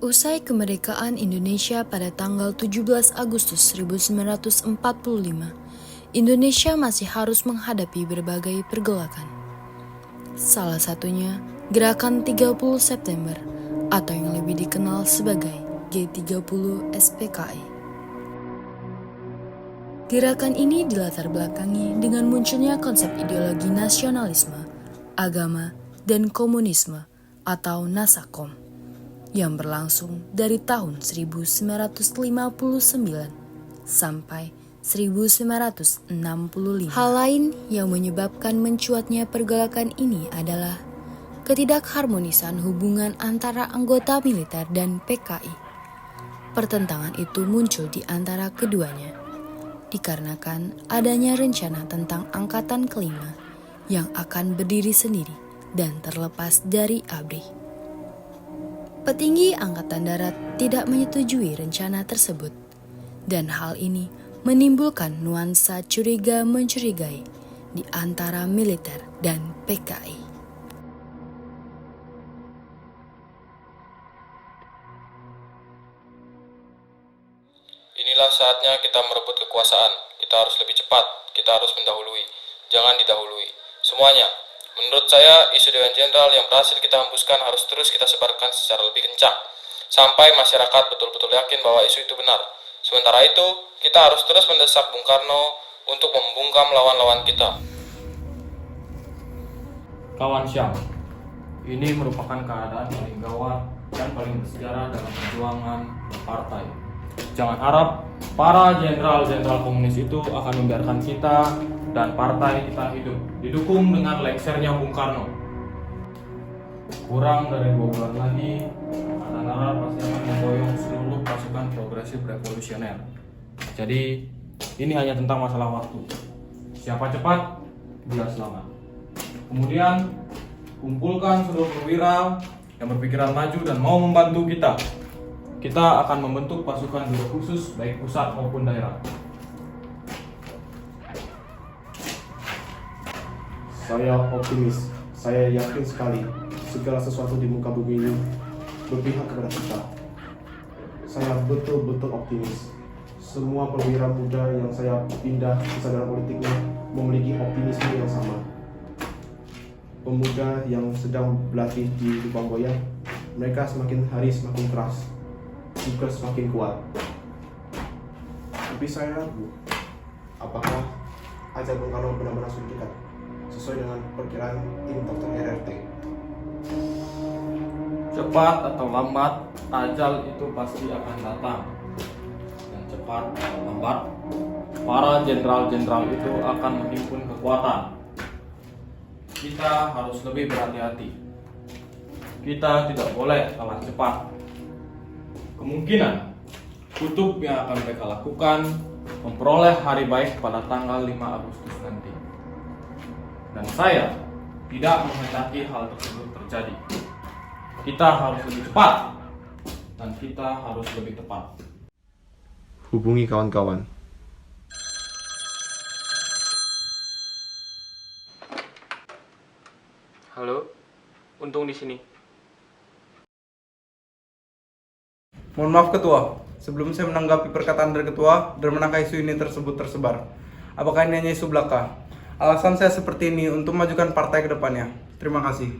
Usai kemerdekaan Indonesia pada tanggal 17 Agustus 1945, Indonesia masih harus menghadapi berbagai pergolakan. Salah satunya Gerakan 30 September atau yang lebih dikenal sebagai G30 SPKI. Gerakan ini dilatar belakangi dengan munculnya konsep ideologi nasionalisme, agama, dan komunisme atau Nasakom yang berlangsung dari tahun 1959 sampai 1965. Hal lain yang menyebabkan mencuatnya pergolakan ini adalah ketidakharmonisan hubungan antara anggota militer dan PKI. Pertentangan itu muncul di antara keduanya, dikarenakan adanya rencana tentang angkatan kelima yang akan berdiri sendiri dan terlepas dari ABRI. Petinggi Angkatan Darat tidak menyetujui rencana tersebut, dan hal ini menimbulkan nuansa curiga-mencurigai di antara militer dan PKI. Inilah saatnya kita merebut kekuasaan. Kita harus lebih cepat, kita harus mendahului. Jangan didahului. Semuanya. Menurut saya, isu Dewan Jenderal yang berhasil kita hembuskan harus terus kita sebarkan secara lebih kencang, sampai masyarakat betul-betul yakin bahwa isu itu benar. Sementara itu, kita harus terus mendesak Bung Karno untuk membungkam lawan-lawan kita. Kawan Syam, ini merupakan keadaan paling gawat dan paling bersejarah dalam perjuangan partai. Jangan harap para jenderal-jenderal komunis itu akan membiarkan kita dan partai kita hidup didukung dengan lengsernya Bung Karno. Kurang dari 2 bulan lagi, Angkatan Darat pasti akan memboyong seluruh pasukan progresif revolusioner. Jadi, ini hanya tentang masalah waktu. Siapa cepat, dia selamat. Kemudian, kumpulkan seluruh perwira yang berpikiran maju dan mau membantu kita. Kita akan membentuk pasukan biro khusus baik pusat maupun daerah. Saya optimis, saya yakin sekali segala sesuatu di muka bumi ini berpihak kepada kita. Saya betul-betul optimis. Semua perwira muda yang saya pindah kesadaran politiknya memiliki optimisme yang sama. Pemuda yang sedang berlatih di Lubangboya, mereka semakin hari semakin keras, juga semakin kuat. Tapi saya ragu, apakah ajar Bung Karno benar-benar suntikan sesuai dengan perkiraan tim dokter RRT. Cepat atau lambat, ajal itu pasti akan datang. Dan cepat atau lambat, para jenderal-jenderal itu akan menghimpun kekuatan. Kita harus lebih berhati-hati. Kita tidak boleh kalah cepat. Kemungkinan kutub yang akan mereka lakukan memperoleh hari baik pada tanggal 5 Agustus nanti. Dan saya tidak menghendaki hal tersebut terjadi. Kita harus lebih cepat dan kita harus lebih tepat. Hubungi kawan-kawan. Halo, Untung di sini. Mohon maaf Ketua, sebelum saya menanggapi perkataan dari Ketua, dari manakah isu ini tersebar? Apakah ini hanya isu belaka? Alasan saya seperti ini untuk memajukan partai ke depannya. Terima kasih.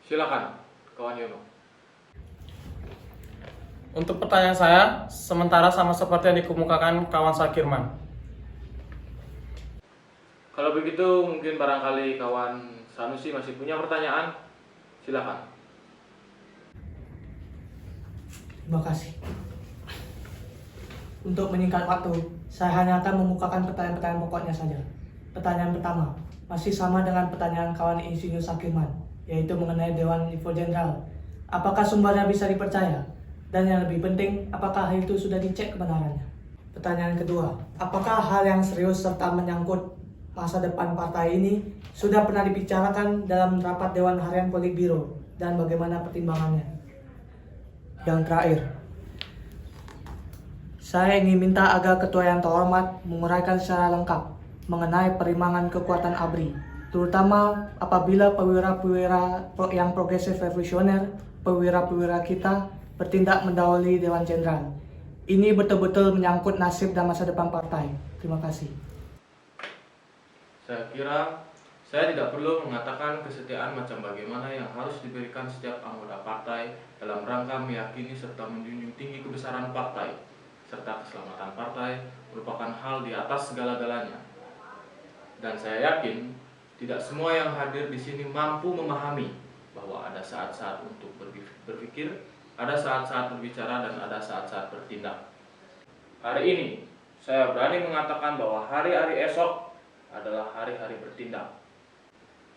Silakan, kawan Yono. Untuk pertanyaan saya, sementara sama seperti yang dikemukakan kawan Sakirman. Kalau begitu mungkin barangkali kawan Sanusi masih punya pertanyaan. Silakan. Terima kasih. Untuk menyingkat waktu, saya hanya akan memukakan pertanyaan-pertanyaan pokoknya saja. Pertanyaan pertama, masih sama dengan pertanyaan kawan Insinyur Sakirman, yaitu mengenai Dewan Info Jenderal. Apakah sumbernya bisa dipercaya? Dan yang lebih penting, apakah hal itu sudah dicek kebenarannya? Pertanyaan kedua, apakah hal yang serius serta menyangkut masa depan partai ini sudah pernah dibicarakan dalam rapat Dewan Harian Politbiro dan bagaimana pertimbangannya? Yang terakhir, Saya ingin minta agar ketua yang terhormat menguraikan secara lengkap mengenai perimbangan kekuatan ABRI, terutama apabila perwira-perwira yang progresif revolusioner, perwira-perwira kita bertindak mendahului Dewan Jenderal. Ini betul-betul menyangkut nasib dan masa depan partai. Terima kasih. Saya kira saya tidak perlu mengatakan kesetiaan macam bagaimana yang harus diberikan setiap anggota partai dalam rangka meyakini serta menjunjung tinggi kebesaran partai, serta keselamatan partai merupakan hal di atas segala-galanya. Dan saya yakin tidak semua yang hadir di sini mampu memahami bahwa ada saat-saat untuk berpikir, ada saat-saat berbicara, dan ada saat-saat bertindak. Hari ini saya berani mengatakan bahwa hari-hari esok adalah hari-hari bertindak.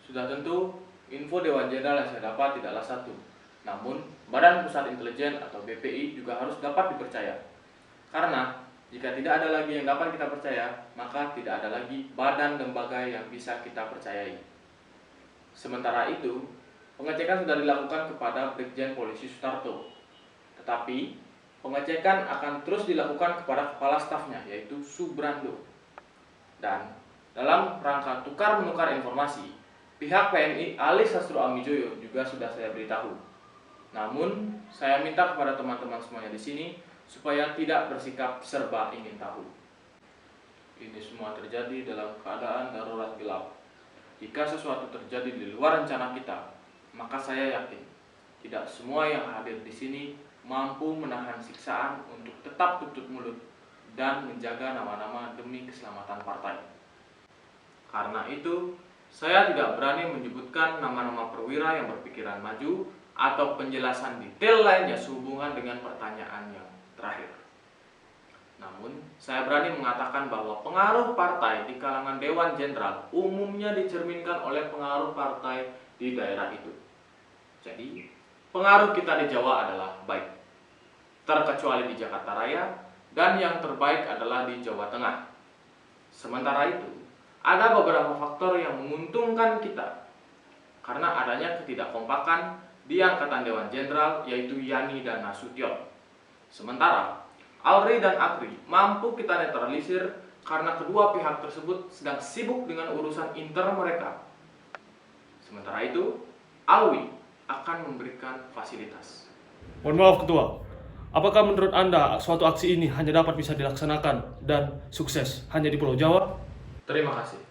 Sudah tentu, info Dewan Jenderal yang saya dapat tidaklah satu. Namun, Badan Pusat Intelijen atau BPI juga harus dapat dipercaya. Karena, jika tidak ada lagi yang dapat kita percaya, maka tidak ada lagi badan lembaga yang bisa kita percayai. Sementara itu, pengecekan sudah dilakukan kepada Brigjen Polisi Sutarto. Tetapi, pengecekan akan terus dilakukan kepada kepala stafnya, yaitu Subrando. Dan, dalam rangka tukar-menukar informasi, pihak PNI Ali Sastro Amijoyo juga sudah saya beritahu. Namun, saya minta kepada teman-teman semuanya di sini supaya tidak bersikap serba ingin tahu. Ini semua terjadi dalam keadaan darurat gelap. Jika sesuatu terjadi di luar rencana kita, maka saya yakin tidak semua yang hadir di sini mampu menahan siksaan untuk tetap tutup mulut dan menjaga nama-nama demi keselamatan partai. Karena itu, saya tidak berani menyebutkan nama-nama perwira yang berpikiran maju atau penjelasan detail lainnya sehubungan dengan pertanyaan yang terakhir. Namun, saya berani mengatakan bahwa pengaruh partai di kalangan Dewan Jenderal umumnya dicerminkan oleh pengaruh partai di daerah itu. Jadi, pengaruh kita di Jawa adalah baik, terkecuali di Jakarta Raya, dan yang terbaik adalah di Jawa Tengah. Sementara itu, ada beberapa faktor yang menguntungkan kita karena adanya ketidakkompakan di Angkatan Dewan Jenderal, yaitu Yani dan Nasution. Sementara Alri dan Akri mampu kita netralisir karena kedua pihak tersebut sedang sibuk dengan urusan inter mereka. Sementara itu, Alwi akan memberikan fasilitas. Mohon maaf Ketua, apakah menurut Anda suatu aksi ini hanya dapat bisa dilaksanakan dan sukses hanya di Pulau Jawa? Terima kasih.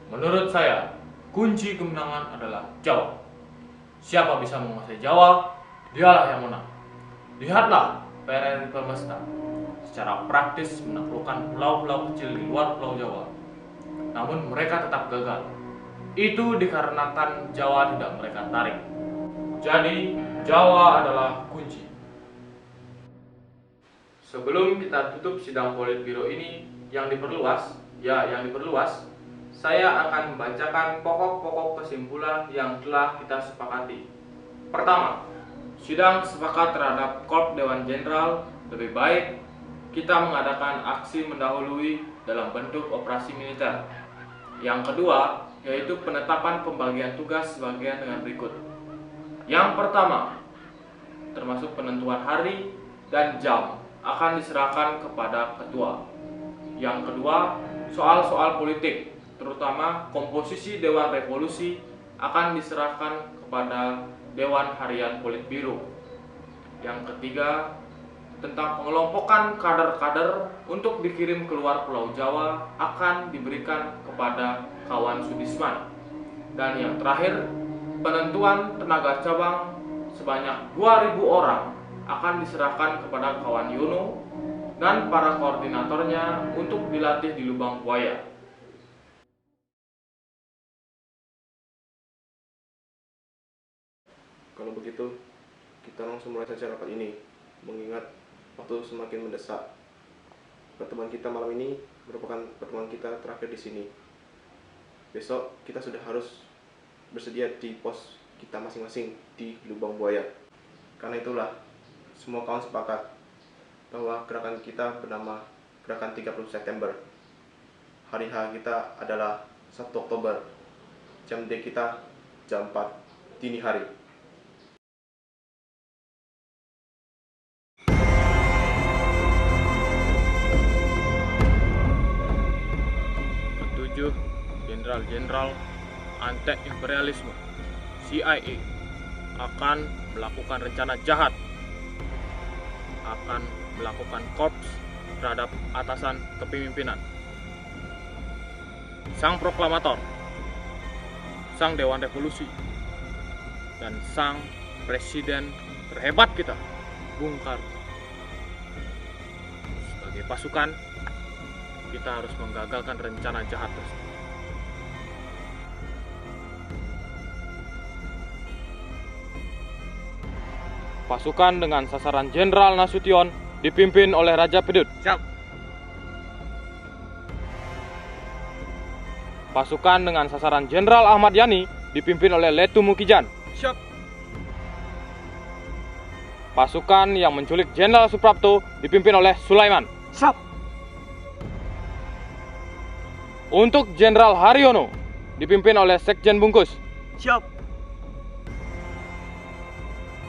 Menurut saya, kunci kemenangan adalah Jawa. Siapa bisa menguasai Jawa, dialah yang menang. Lihatlah PRRI Permesta secara praktis menaklukkan pulau-pulau kecil di luar Pulau Jawa. Namun mereka tetap gagal. Itu dikarenakan Jawa tidak mereka tarik. Jadi, Jawa adalah kunci. Sebelum kita tutup sidang Politbiro ini yang diperluas, saya akan membacakan pokok-pokok kesimpulan yang telah kita sepakati. Pertama, sidang sepakat terhadap Korps Dewan Jenderal lebih baik kita mengadakan aksi mendahului dalam bentuk operasi militer. Yang kedua, yaitu penetapan pembagian tugas sebagian dengan berikut. Yang pertama, termasuk penentuan hari dan jam akan diserahkan kepada ketua. Yang kedua, soal-soal politik, terutama komposisi Dewan Revolusi, akan diserahkan kepada Dewan Harian Politbiro. Yang ketiga, tentang pengelompokan kader-kader untuk dikirim keluar Pulau Jawa akan diberikan kepada kawan Sudisman. Dan yang terakhir, penentuan tenaga cabang sebanyak 2.000 orang akan diserahkan kepada kawan Yono dan para koordinatornya untuk dilatih di Lubang Buaya. Kalau begitu, kita langsung mulai saja rapat ini, mengingat waktu semakin mendesak. Pertemuan kita malam ini merupakan pertemuan kita terakhir di sini. Besok kita sudah harus bersedia di pos kita masing-masing di Lubang Buaya. Karena itulah, semua kawan sepakat bahwa gerakan kita bernama Gerakan 30 September. Hari H kita adalah 1 Oktober. Jam D kita jam 4 dini hari. jenderal-jenderal anti-imperialisme CIA akan melakukan rencana jahat, akan melakukan korps terhadap atasan kepemimpinan. Sang proklamator, sang Dewan Revolusi, dan sang presiden terhebat kita, Bung Karno. Sebagai pasukan, kita harus menggagalkan rencana jahat tersebut. Pasukan dengan sasaran Jenderal Nasution dipimpin oleh Raja Pedut. Siap. Pasukan dengan sasaran Jenderal Ahmad Yani dipimpin oleh Letu Mukijan. Siap. Pasukan yang menculik Jenderal Suprapto dipimpin oleh Sulaiman. Siap. Untuk Jenderal Haryono dipimpin oleh Sekjen Bungkus. Siap.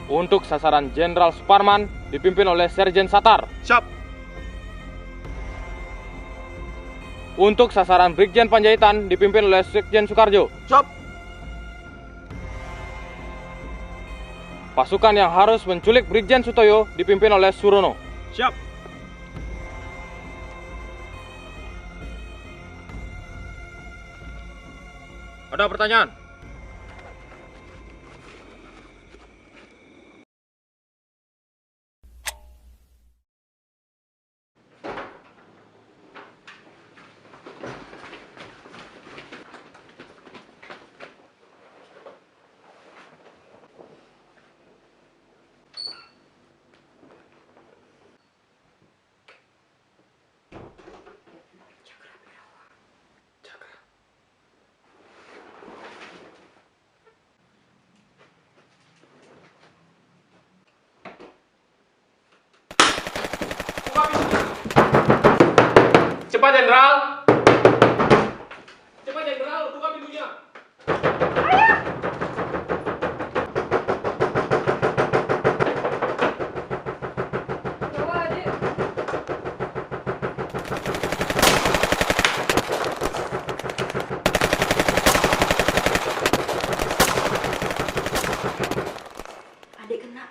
Untuk sasaran Jenderal Suparman dipimpin oleh Serjen Satar. Siap. Untuk sasaran Brigjen Panjaitan dipimpin oleh Sekjen Soekarjo. Siap. Pasukan yang harus menculik Brigjen Sutoyo dipimpin oleh Surono. Siap. Ada pertanyaan? Cepat Jenderal! Cepat Jenderal, buka pintunya! Adik kena.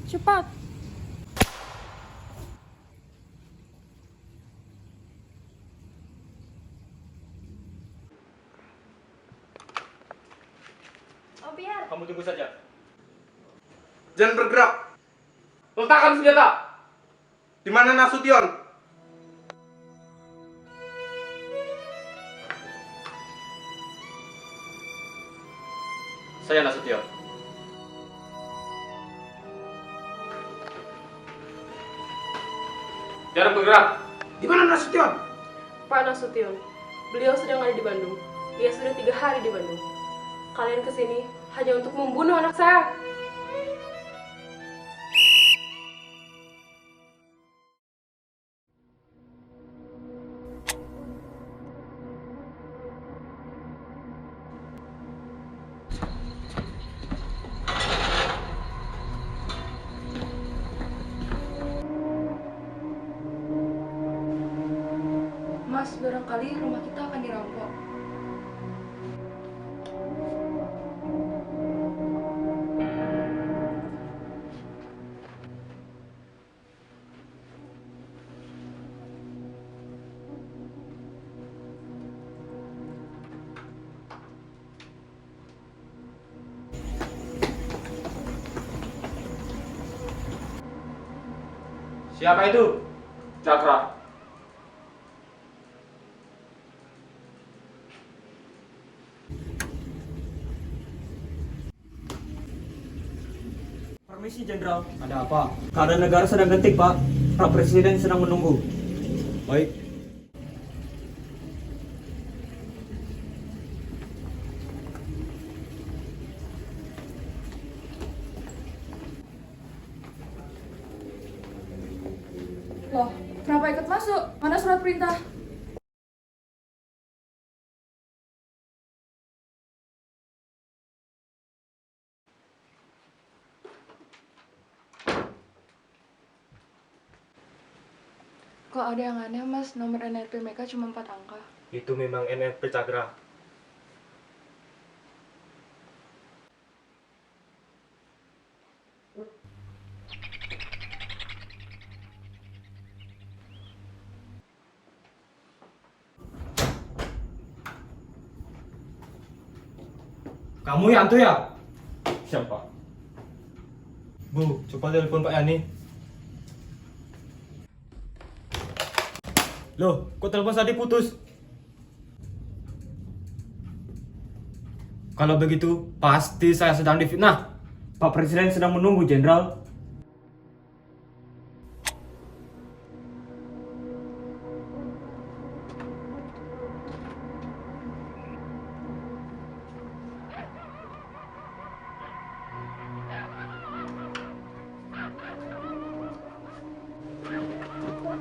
Cepat. Oh, biar. Kamu tunggu saja. Jangan bergerak. Letakkan senjata! Di mana Nasution? Saya Nasution. Jangan bergerak! Di mana Nasution? Pak Nasution, beliau sedang ada di Bandung. Dia sudah 3 hari di Bandung. Kalian kesini hanya untuk membunuh anak saya. Mas, barangkali rumah kita akan dirampok. Siapa itu? Cakra. Permisi Jenderal. Ada apa? Keadaan negara sedang genting, Pak. Pak Presiden sedang menunggu. Baik. Loh, kenapa ikut masuk? Mana surat perintah? Kok ada yang aneh mas, nomor NRP mereka cuma 4 angka. Itu memang NRP Cakra. Kamu Yanto ya? Siapa? Bu, coba telepon Pak Yani. Loh, kok telepon tadi putus? Kalau begitu, pasti saya sedang difitnah. Pak Presiden sedang menunggu, Jenderal.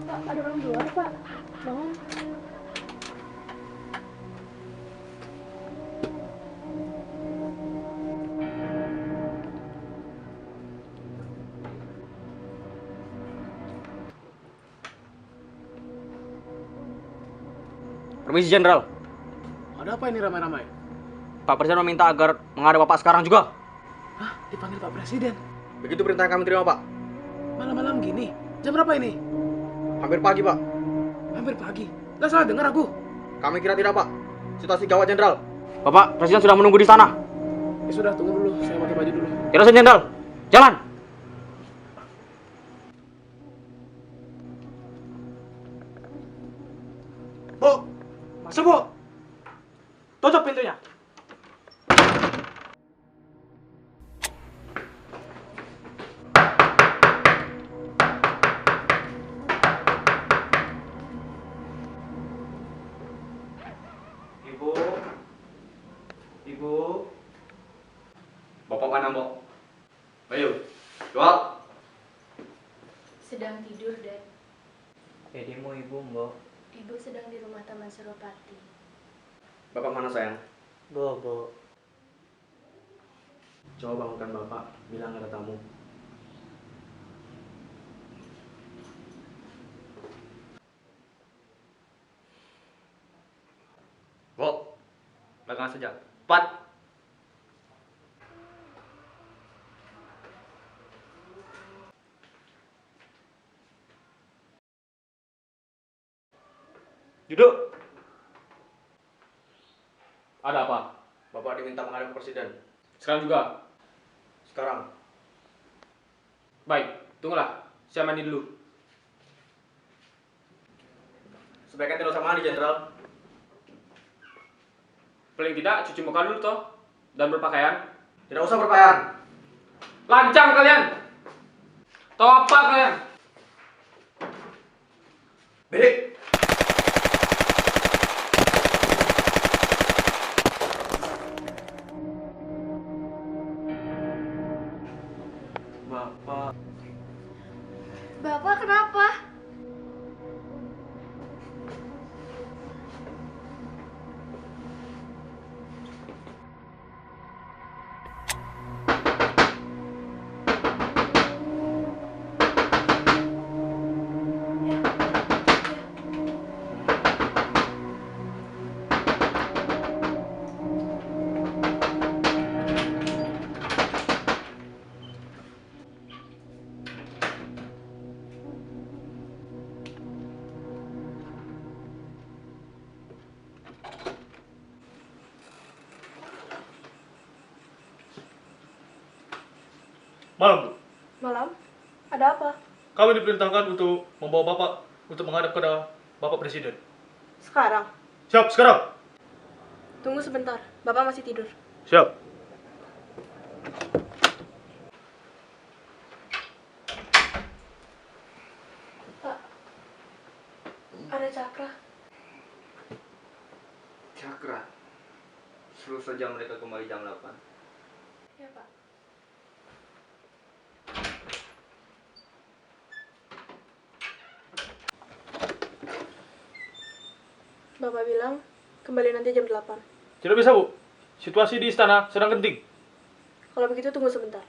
Pak, ada orang luar pak. Bangun. Permisi Jenderal, Ada apa ini ramai-ramai? Pak Presiden meminta agar menghadap Bapak sekarang juga. Hah? Dipanggil Pak Presiden? Begitu perintah yang kami terima Pak. Malam-malam gini? Jam berapa ini? Hampir pagi Pak. Hampir pagi. Gak salah dengar aku. Kami kira tidak Pak. Situasi gawat Jenderal. Bapak Presiden sudah menunggu di sana. Ya sudah, tunggu dulu. Saya pakai baju dulu. Terus Jenderal, jalan. Bu! Masuk, Bu! Tutup pintunya. Ibu. Ibu. Bapak mana, Mbok? Ayo, keluar. Sedang tidur, Dad. Edimu ibu, Mbok. Ibu sedang di rumah Taman Suropati. Bapak mana sayang? Bobo. Coba bangunkan Bapak, bilang ada tamu. Mbok, belakangan saja. 4. Duduk. Ada apa? Bapak diminta menghadap Presiden. Sekarang juga. Sekarang. Baik, tunggulah. Saya mandi dulu. Sebaiknya tidak usah mandi, Jenderal. Paling tidak cuci muka dulu toh dan berpakaian. Tidak usah berpakaian. Lancang kalian. Tahu apa kalian? Berik. Bapak. Bapak kenapa? Malam, Bu. Malam? Ada apa? Kami diperintahkan untuk membawa Bapak untuk menghadap kepada Bapak Presiden. Sekarang. Siap, sekarang. Tunggu sebentar. Bapak masih tidur. Siap. Pak. Ada Cakra. Cakra. Suruh saja mereka kembali jam 8. Ya, Pak. Bapak bilang kembali nanti jam 8. Tidak bisa, Bu. Situasi di istana sedang genting. Kalau begitu tunggu sebentar.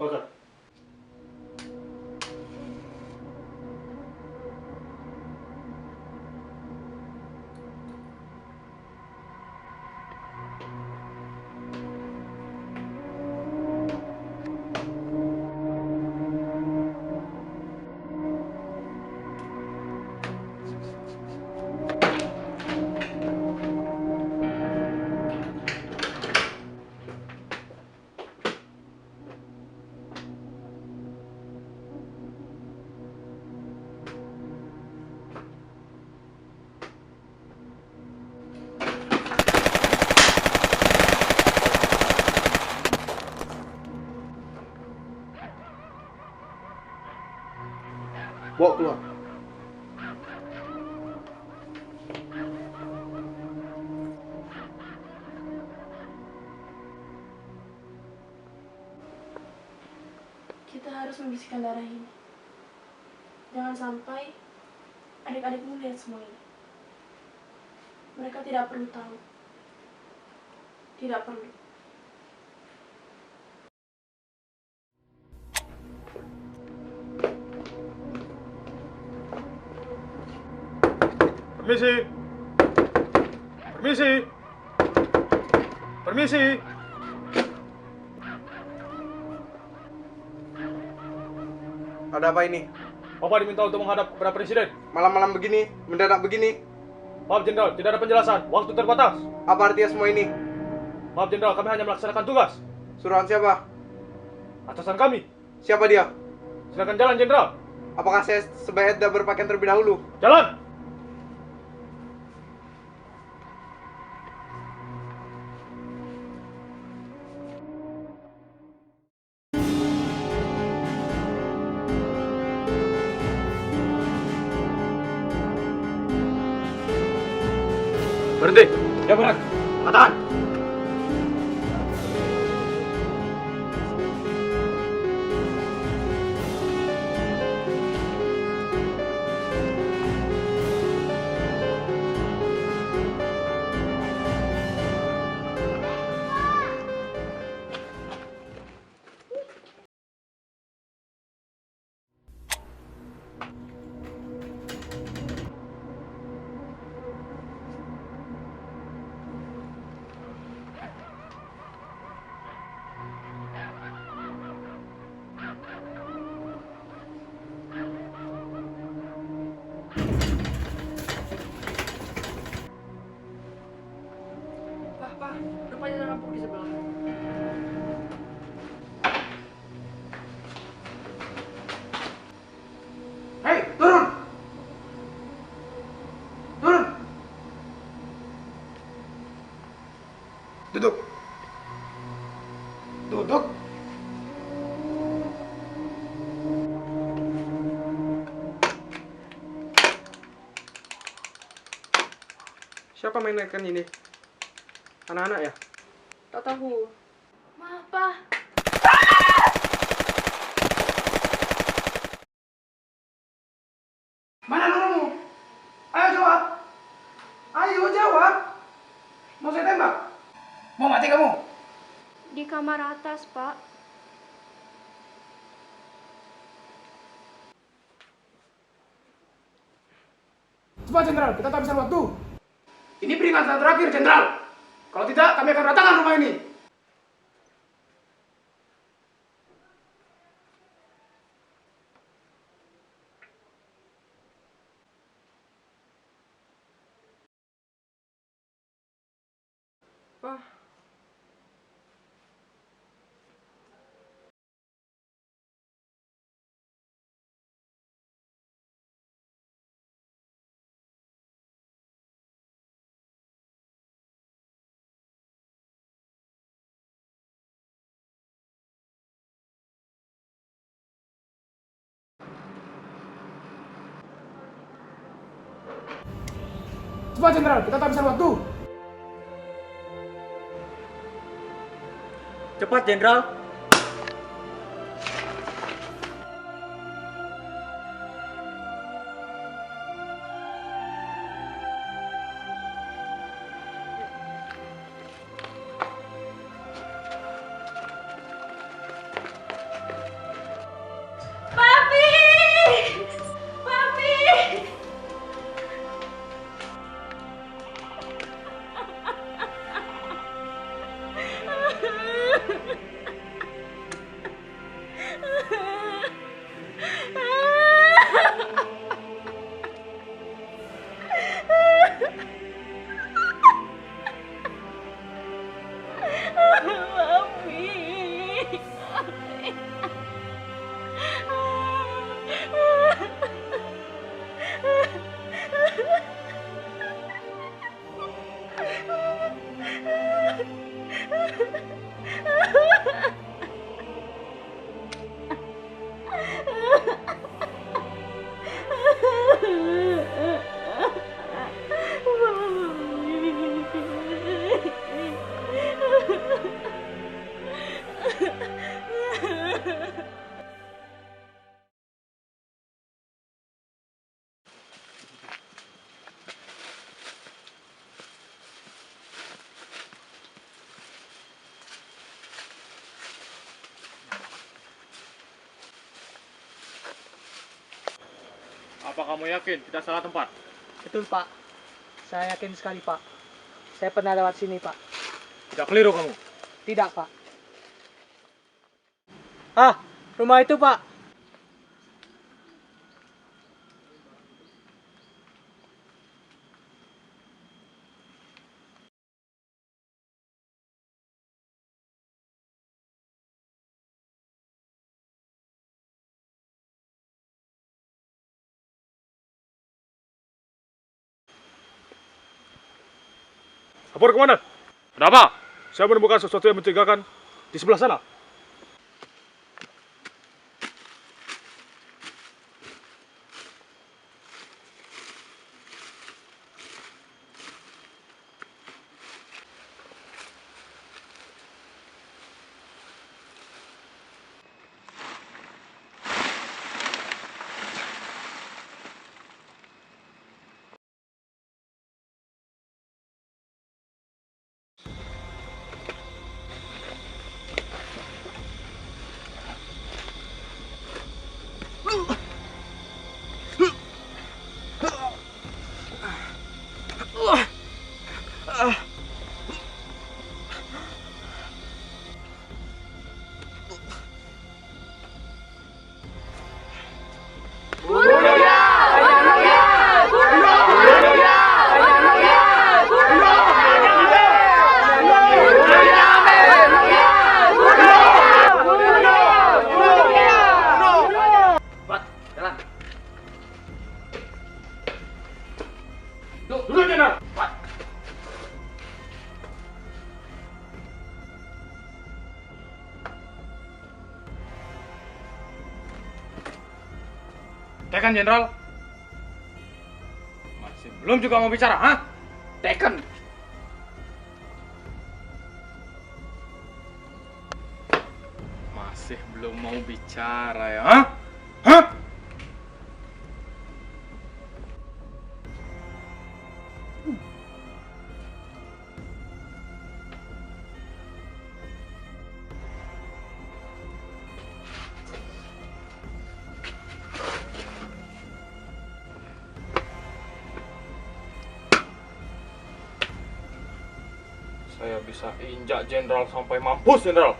Sepakat. Bawa keluar. Kita harus membersihkan darah ini. Jangan sampai adik-adikmu lihat semua ini. Mereka tidak perlu tahu. Tidak perlu. Permisi. Permisi. Permisi. Ada apa ini? Bapak diminta untuk menghadap kepada Presiden. Malam-malam begini, mendadak begini. Maaf Jenderal, tidak ada penjelasan. Waktu terbatas. Apa artinya semua ini? Maaf Jenderal, kami hanya melaksanakan tugas. Suruhan siapa? Atasan kami. Siapa dia? Silakan jalan Jenderal. Apakah saya sebaiknya berpakaian terlebih dahulu? Jalan. Berhenti. Ya benar. Katakan. Pak, rupanya ada rampok di sebelah. Hei, turun! Turun! Duduk. Duduk. Siapa mainkan ini? Anak-anak ya? Tak tahu. Maaf, Pak. Mana gurumu? Ayo jawab. Ayo jawab. Mau saya tembak? Mau mati kamu? Di kamar atas, Pak. Cepat, Jenderal. Kita tak bisa waktu. Ini peringatan terakhir, Jenderal. Kalau tidak, kami akan ratakan rumah ini. Pak. Cepat, Jenderal. Kita tak bisa waktu. Cepat, Jenderal. Apa kamu yakin tidak salah tempat? Betul, Pak. Saya yakin sekali, Pak. Saya pernah lewat sini, Pak. Tidak keliru kamu. Tidak, Pak. Ah, rumah itu, Pak. Kapolri Komandan. Ada apa? Saya menemukan sesuatu yang mencurigakan di sebelah sana. Tekan, Jenderal. Masih belum juga mau bicara, ha? Tekan. Masih belum mau bicara ya, ha? Hah? Saya bisa injak Jenderal sampai mampus, Jenderal.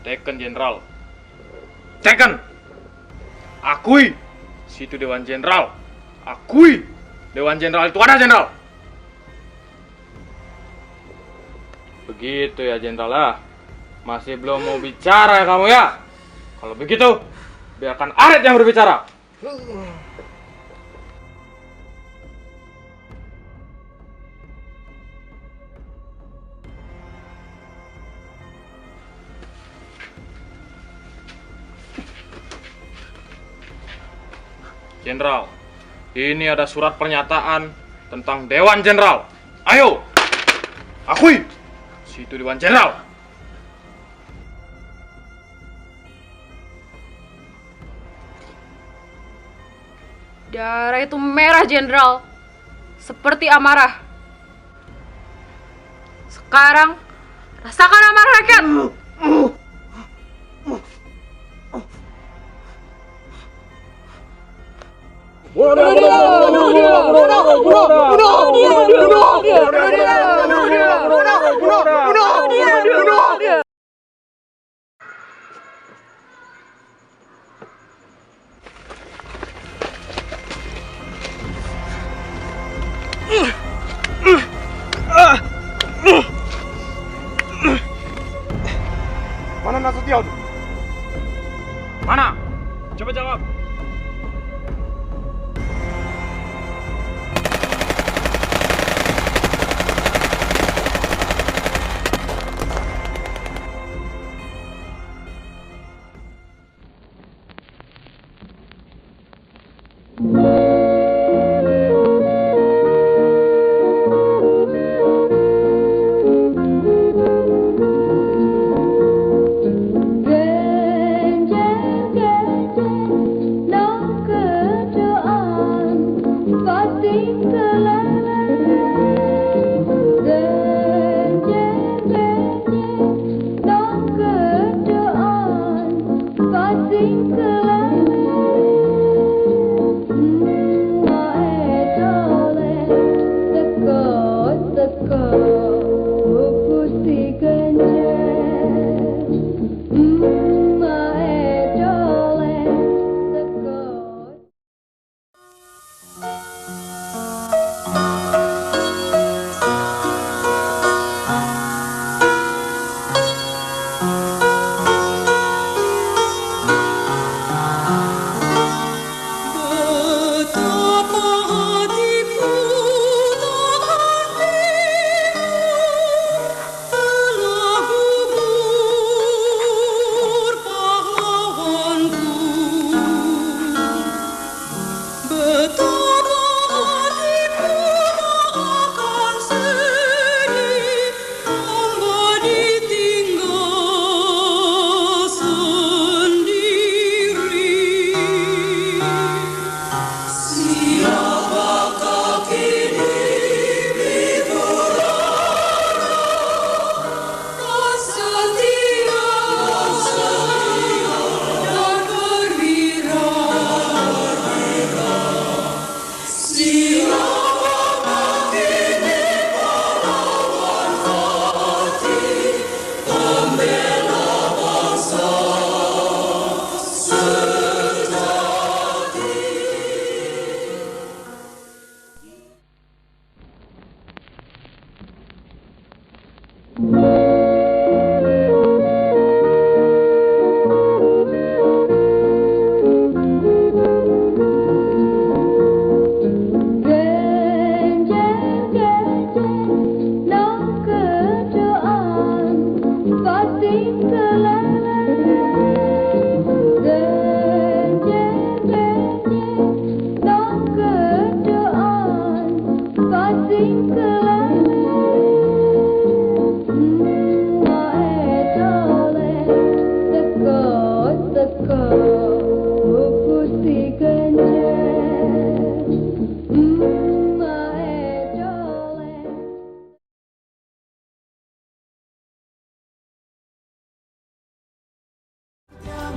Tekan, Jenderal. Tekan. Akui. Situ Dewan Jenderal. Akui. Dewan Jenderal itu ada, Jenderal. Begitu ya, Jenderal lah. Masih belum mau bicara ya kamu ya? Kalau begitu, biarkan Aret yang berbicara. Jenderal, ini ada surat pernyataan tentang Dewan Jenderal. Ayo, akui. Situ Dewan Jenderal. Darah itu merah, Jenderal. Seperti amarah. Sekarang, rasakan amarah rakyat. Nasution? Mana? Coba jawab.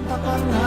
Tak pernah